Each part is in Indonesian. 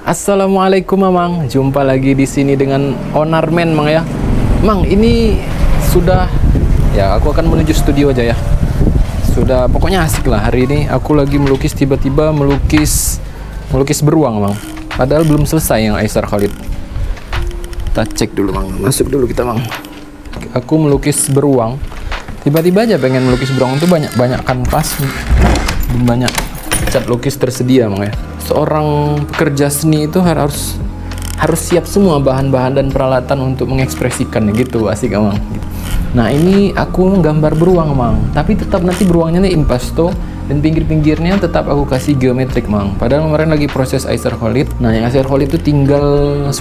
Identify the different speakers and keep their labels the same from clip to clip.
Speaker 1: Assalamualaikum Mamang, jumpa lagi di sini dengan Onarman Mang ya. Mang, ini sudah ya, aku akan menuju studio aja ya. Sudah, pokoknya asik lah hari ini. Aku lagi melukis, tiba-tiba melukis beruang Mang. Padahal belum selesai yang Aisar Khalid. Kita cek dulu Mang, masuk dulu kita Mang. Aku melukis beruang. Tiba-tiba aja pengen melukis beruang itu banyak kanvas, banyak cat lukis tersedia Mang ya. Seorang pekerja seni itu harus siap semua bahan-bahan dan peralatan untuk mengekspresikan gitu, asik Mang. Nah ini aku gambar beruang Mang, tapi tetap nanti beruangnya nih impasto dan pinggir-pinggirnya tetap aku kasih geometrik Mang. Padahal kemarin lagi proses Aisar Khalid. Nah yang Aisar Khalid itu tinggal 10%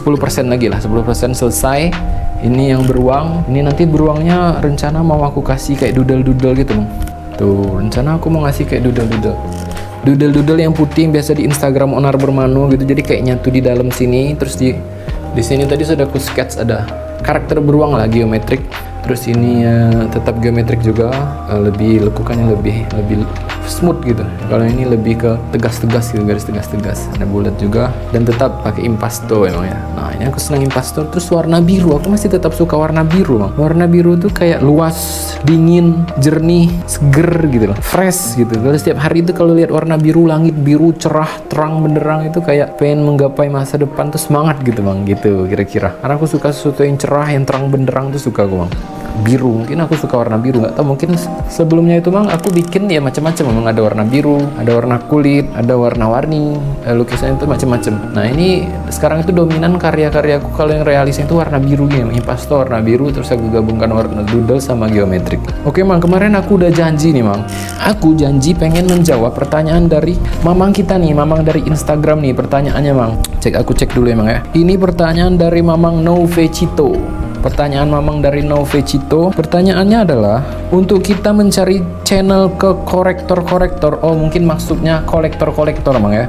Speaker 1: lagi lah, 10% selesai. Ini yang beruang, ini nanti beruangnya rencana mau aku kasih kayak doodle-doodle gitu Mang. Tuh rencana aku mau ngasih kayak doodle-doodle yang putih yang biasa di Instagram Onar Bermanu gitu, jadi kayak nyatu di dalam sini. Terus di sini tadi sudah aku sketch ada karakter beruang lah, geometrik. Terus ini tetap geometrik juga, lebih lekukannya lebih smooth gitu. Kalau ini lebih ke tegas-tegas gitu, garis tegas-tegas. Ada bulat juga dan tetap pakai impasto emang ya. Nah ini aku senang impasto. Terus warna biru, aku masih tetap suka warna biru Bang. Warna biru tuh kayak luas, dingin, jernih, seger gitu loh, fresh gitu. Kalau setiap hari itu kalau lihat warna biru, langit biru cerah, terang benderang, itu kayak pengen menggapai masa depan tuh semangat gitu Bang, gitu kira-kira. Karena aku suka sesuatu yang cerah, yang terang benderang tuh suka aku Bang. Biru, mungkin aku suka warna biru, nggak tahu, mungkin sebelumnya itu Bang aku bikin ya macam-macam. Memang ada warna biru, ada warna kulit, ada warna-warni, lukisannya itu macam-macam. Nah ini sekarang itu dominan karya-karyaku kalau yang realisnya itu warna biru gitu, impasto warna biru, terus aku gabungkan warna doodle sama geometrik. Oke Mang, kemarin aku udah janji nih Mang, aku janji pengen menjawab pertanyaan dari Mamang kita nih, Mamang dari Instagram nih. Pertanyaannya Mang, aku cek dulu ya Mang ya. Ini pertanyaan dari Mamang Novecito. Pertanyaan Mamang dari Novecito. Pertanyaannya adalah, untuk kita mencari channel ke kolektor-kolektor, oh mungkin maksudnya kolektor-kolektor Mang ya.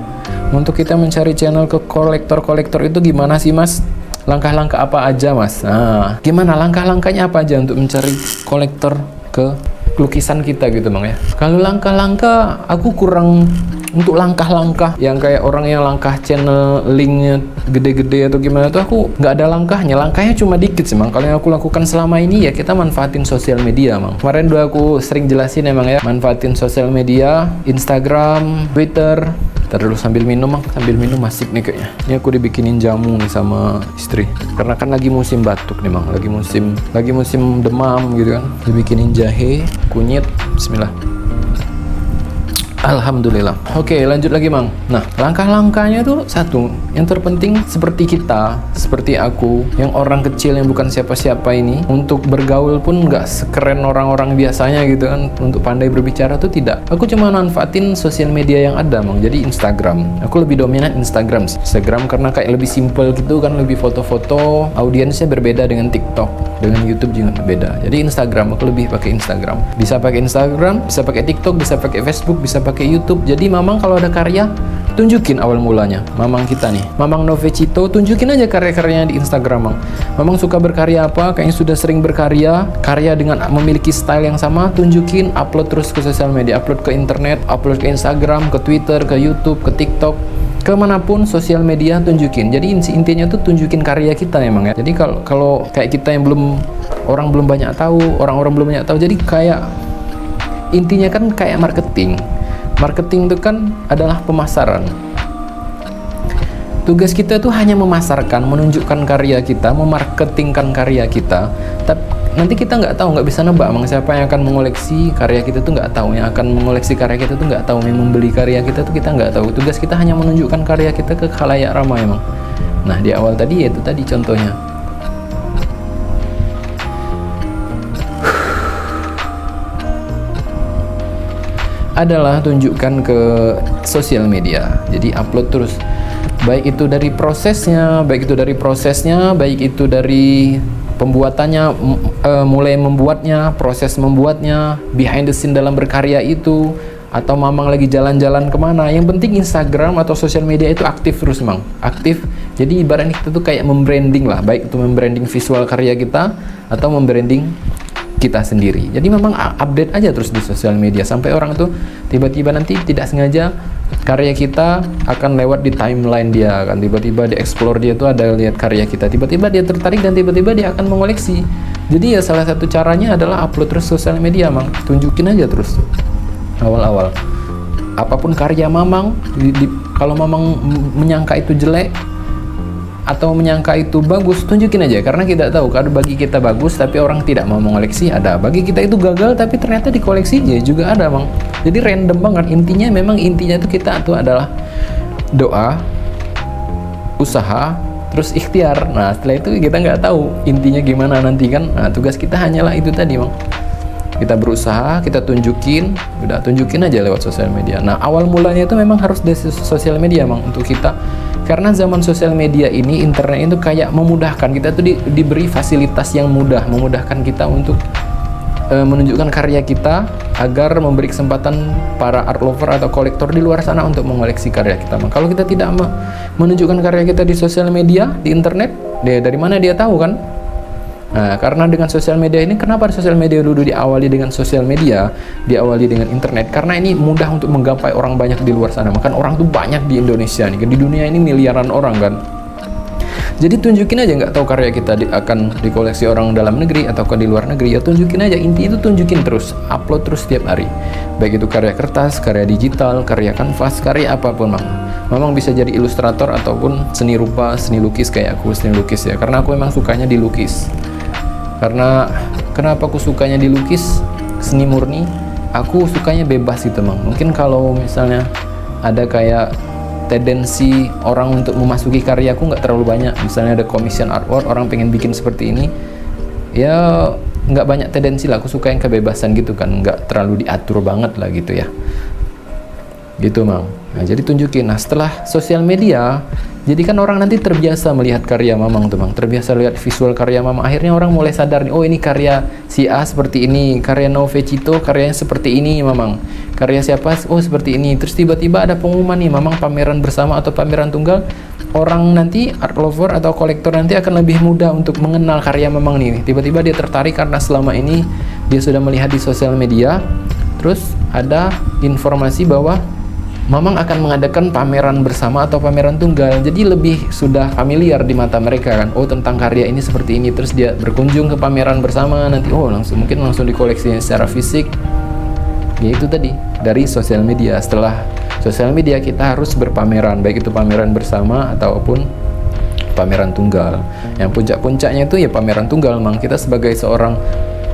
Speaker 1: Untuk kita mencari channel ke kolektor-kolektor itu gimana sih Mas? Langkah-langkah apa aja Mas? Nah, gimana langkah-langkahnya apa aja untuk mencari kolektor ke lukisan kita gitu Mang ya. Kalau langkah-langkah aku kurang, untuk langkah-langkah yang kayak orang yang langkah channel linknya gede-gede atau gimana tuh aku nggak ada langkahnya cuma dikit sih Mang. Kalau yang aku lakukan selama ini ya kita manfaatin sosial media Mang. Kemarin udah aku sering jelasin emang ya, manfaatin sosial media, Instagram, Twitter. Ntar dulu sambil minum Mang, sambil minum asik nih kayaknya. Ini aku dibikinin jamu nih sama istri, karena kan lagi musim batuk nih Mang, lagi musim demam gitu kan. Dibikinin jahe, kunyit, bismillah. Alhamdulillah. Oke, lanjut lagi Mang. Nah, langkah-langkahnya tuh satu, yang terpenting seperti kita, seperti aku, yang orang kecil yang bukan siapa-siapa ini, untuk bergaul pun nggak sekeren orang-orang biasanya gitu kan. Untuk pandai berbicara tuh tidak. Aku cuma manfaatin sosial media yang ada Mang. Jadi Instagram, aku lebih dominan Instagram karena kayak lebih simple gitu kan, lebih foto-foto, audiensnya berbeda dengan TikTok, dengan YouTube juga beda. Jadi Instagram, aku lebih pakai Instagram. Bisa pakai Instagram, bisa pakai TikTok, bisa pakai Facebook, bisa pakai YouTube. Jadi Mamang kalau ada karya, tunjukin awal mulanya. Mamang kita nih, Mamang Novecito, tunjukin aja karya-karyanya di Instagram Mang. Mamang suka berkarya apa, kayaknya sudah sering berkarya, karya dengan memiliki style yang sama, tunjukin, upload terus ke sosial media, upload ke internet, upload ke Instagram, ke Twitter, ke YouTube, ke TikTok, kemanapun sosial media tunjukin. Jadi intinya tuh tunjukin karya kita emang ya. Jadi kalau kayak kita yang orang belum banyak tahu, orang-orang belum banyak tahu, jadi kayak intinya kan kayak marketing itu kan adalah pemasaran. Tugas kita tuh hanya memasarkan, menunjukkan karya kita, memarketingkan karya kita. Tapi nanti kita nggak tahu, nggak bisa nebak Mang, siapa yang akan mengoleksi karya kita tuh nggak tahu, yang akan mengoleksi karya kita tuh nggak tahu, yang membeli karya kita tuh kita nggak tahu. Tugas kita hanya menunjukkan karya kita ke khalayak ramai Mang. Nah di awal tadi ya itu tadi contohnya. Adalah tunjukkan ke sosial media. Jadi upload terus. Baik itu dari prosesnya, baik itu dari pembuatannya, mulai membuatnya, proses membuatnya, behind the scene dalam berkarya itu, atau Mamang lagi jalan-jalan kemana. Yang penting Instagram atau sosial media itu aktif terus Mang, aktif. Jadi ibaratnya kita tuh kayak membranding lah, baik itu membranding visual karya kita atau membranding kita sendiri. Jadi memang update aja terus di sosial media sampai orang tuh tiba-tiba nanti tidak sengaja karya kita akan lewat di timeline dia kan, tiba-tiba di explore dia tuh ada lihat karya kita, tiba-tiba dia tertarik dan tiba-tiba dia akan mengoleksi. Jadi ya salah satu caranya adalah upload terus sosial media, Mang. Tunjukin aja terus awal-awal apapun karya Mamang, kalau Mamang menyangka itu jelek atau menyangka itu bagus, tunjukin aja, karena kita tahu kalau bagi kita bagus tapi orang tidak mau mengoleksi ada, bagi kita itu gagal tapi ternyata dikoleksi ya juga ada, Mang. Jadi random banget. Intinya itu kita tuh adalah doa, usaha, terus ikhtiar. Nah setelah itu kita nggak tahu intinya gimana nanti kan. Nah tugas kita hanyalah itu tadi, Mang. Kita berusaha, kita tunjukin aja lewat sosial media. Nah awal mulanya itu memang harus dari sosial media, Mang, untuk kita. Karena zaman sosial media ini, internet itu kayak memudahkan kita tuh diberi fasilitas yang memudahkan kita untuk menunjukkan karya kita, agar memberi kesempatan para art lover atau kolektor di luar sana untuk mengoleksi karya kita. Kalau kita tidak menunjukkan karya kita di sosial media, di internet, dari mana dia tahu kan? Nah, karena dengan sosial media ini, kenapa sosial media dulu diawali dengan sosial media, diawali dengan internet? Karena ini mudah untuk menggapai orang banyak di luar sana. Makan orang tuh banyak di Indonesia nih, di dunia ini miliaran orang kan. Jadi tunjukin aja, nggak tahu karya kita akan dikoleksi orang dalam negeri atau di luar negeri, ya tunjukin aja. Inti itu tunjukin terus, upload terus setiap hari. Baik itu karya kertas, karya digital, karya kanvas, karya apapun, Mang. Memang bisa jadi ilustrator ataupun seni rupa, seni lukis kayak aku, seni lukis ya. Karena aku memang sukanya dilukis. Karena kenapa aku sukanya dilukis, seni murni, aku sukanya bebas gitu, Mang. Mungkin kalau misalnya ada kayak tendensi orang untuk memasuki karyaku nggak terlalu banyak, misalnya ada commission artwork, orang pengen bikin seperti ini, ya nggak banyak tendensi lah. Aku suka yang kebebasan gitu kan, nggak terlalu diatur banget lah gitu ya, gitu, Mang. Nah jadi tunjukin. Nah setelah sosial media, jadi kan orang nanti terbiasa melihat karya Mamang tuh, Mang, terbiasa lihat visual karya Mamang. Akhirnya orang mulai sadar nih, oh ini karya si A seperti ini, karya Novecito karyanya seperti ini, Mamang. Karya siapa? Oh seperti ini. Terus tiba-tiba ada pengumuman nih, Mamang pameran bersama atau pameran tunggal. Orang nanti art lover atau kolektor nanti akan lebih mudah untuk mengenal karya Mamang nih. Tiba-tiba dia tertarik karena selama ini dia sudah melihat di sosial media. Terus ada informasi bahwa Mamang akan mengadakan pameran bersama atau pameran tunggal. Jadi lebih sudah familiar di mata mereka kan. Oh tentang karya ini seperti ini. Terus dia berkunjung ke pameran bersama. Nanti mungkin langsung dikoleksi secara fisik. Ya itu tadi, dari sosial media. Setelah sosial media kita harus berpameran, baik itu pameran bersama ataupun pameran tunggal. Yang puncak-puncaknya itu ya pameran tunggal, Mang. Kita sebagai seorang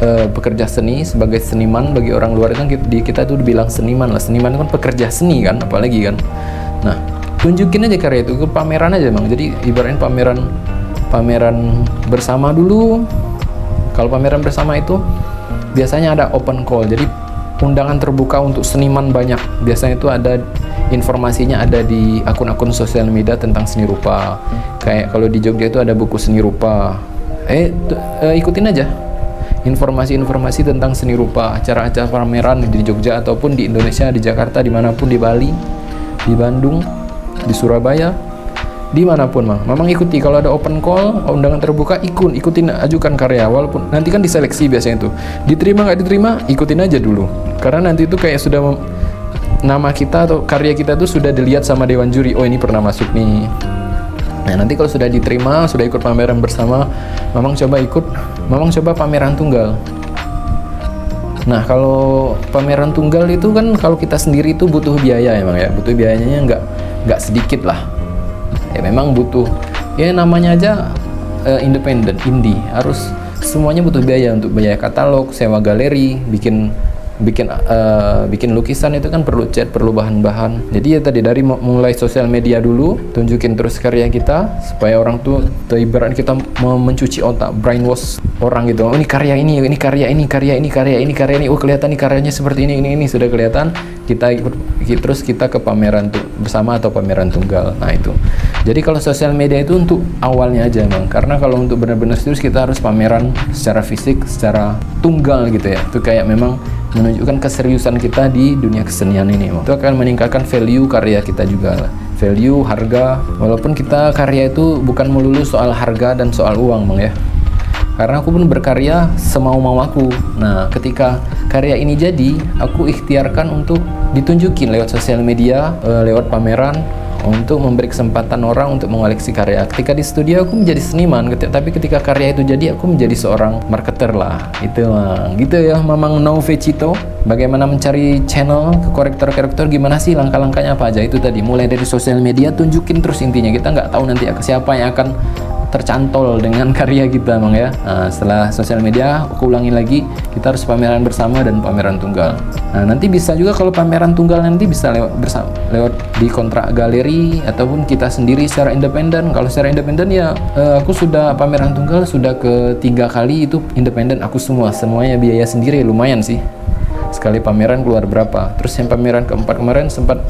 Speaker 1: pekerja seni, sebagai seniman, bagi orang luar kan kita tuh dibilang seniman lah. Seniman kan pekerja seni kan, apalagi kan. Nah tunjukin aja karya itu, ke pameran aja, Mang. Jadi ibaratnya pameran bersama dulu. Kalau pameran bersama itu biasanya ada open call, jadi undangan terbuka untuk seniman banyak. Biasanya itu ada informasinya, ada di akun-akun sosial media tentang seni rupa. Kayak kalau di Jogja itu ada buku seni rupa. Ikutin aja informasi-informasi tentang seni rupa, acara-acara pameran di Jogja ataupun di Indonesia, di Jakarta, dimanapun, di Bali, di Bandung, di Surabaya, dimanapun, Mang. Memang ikuti. Kalau ada open call, undangan terbuka, ikutin, ajukan karya. Walaupun nanti kan diseleksi biasanya itu, diterima nggak diterima, ikutin aja dulu. Karena nanti itu kayak sudah nama kita atau karya kita tuh sudah dilihat sama dewan juri. Oh ini pernah masuk nih. Nah nanti kalau sudah diterima, sudah ikut pameran bersama, Mamang coba pameran tunggal. Nah kalau pameran tunggal itu kan kalau kita sendiri itu butuh biaya emang ya, butuh biayanya nggak sedikit lah. Ya memang butuh, ya namanya aja independen, indie, harus semuanya butuh biaya, untuk biaya katalog, sewa galeri, bikin lukisan itu kan perlu cat, perlu bahan-bahan. Jadi ya tadi dari mulai sosial media dulu, tunjukin terus karya kita supaya orang tuh ibarat kita mencuci otak, brainwash orang gitu. Oh ini karya ini, karya ini. Oh kelihatan nih karyanya seperti ini sudah kelihatan. Terus kita ke pameran tuh bersama atau pameran tunggal. Nah itu. Jadi kalau sosial media itu untuk awalnya aja, Bang. Karena kalau untuk benar-benar serius kita harus pameran secara fisik, secara tunggal gitu ya. Itu kayak memang menunjukkan keseriusan kita di dunia kesenian ini. Itu akan meningkatkan value karya kita juga, value, harga. Walaupun kita karya itu bukan melulu soal harga dan soal uang, Bang ya. karena aku pun berkarya semau-mau aku. Nah, ketika karya ini jadi, aku ikhtiarkan untuk ditunjukin lewat sosial media, lewat pameran, untuk memberi kesempatan orang untuk mengoleksi karya. Ketika di studio aku menjadi seniman, tapi ketika karya itu jadi aku menjadi seorang marketer lah. Itu Mang. Gitu ya Mamang Novecito. Bagaimana mencari channel ke korektor-korektor, gimana sih langkah-langkahnya apa aja itu tadi. Mulai dari sosial media, tunjukin terus intinya. Kita nggak tahu nanti siapa yang akan tercantol dengan karya kita Mang ya. Nah, setelah sosial media aku ulangi lagi, kita harus pameran bersama dan pameran tunggal. Nah, nanti bisa juga kalau pameran tunggal nanti bisa lewat di kontrak galeri ataupun kita sendiri secara independen. Kalau secara independen ya aku sudah pameran tunggal sudah ke 3 kali, itu independen aku semuanya biaya sendiri, lumayan sih. Sekali pameran keluar berapa. Terus yang pameran keempat kemarin sempat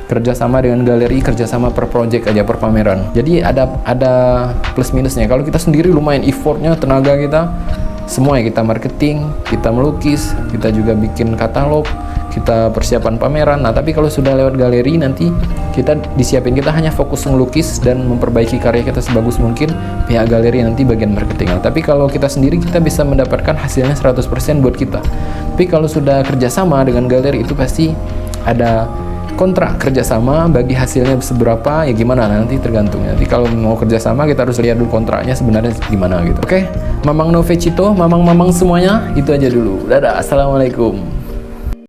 Speaker 1: kerjasama dengan galeri, kerjasama per project aja, per pameran. Jadi ada plus minusnya. Kalau kita sendiri lumayan effortnya, tenaga kita, semua ya, kita marketing, kita melukis, kita juga bikin katalog, kita persiapan pameran. Nah, tapi kalau sudah lewat galeri nanti kita disiapin, kita hanya fokus melukis dan memperbaiki karya kita sebagus mungkin, pihak galeri nanti bagian marketing. Nah, tapi kalau kita sendiri kita bisa mendapatkan hasilnya 100% buat kita. Tapi kalau sudah kerjasama dengan galeri itu pasti ada kontrak kerjasama, bagi hasilnya seberapa ya gimana nanti tergantung. Nanti kalau mau kerjasama kita harus lihat dulu kontraknya sebenarnya gimana gitu. Oke, Mamang Novecito, mamang-mamang semuanya, itu aja dulu. Dadah, assalamualaikum.